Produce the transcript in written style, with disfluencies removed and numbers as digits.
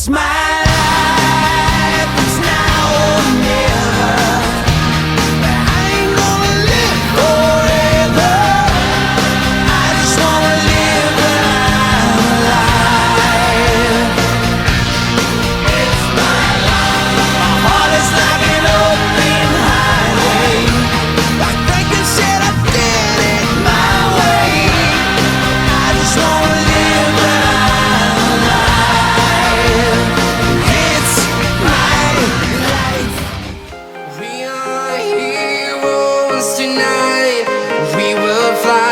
It's my life, it's now or never. I ain't gonna live forever. I just wanna live when I'm alive. It's my life. My heart is like an open highway. Like Franklin said, I did it my way. I just wanna live when I'm alive. It's my life. We are heroes tonight. We will fly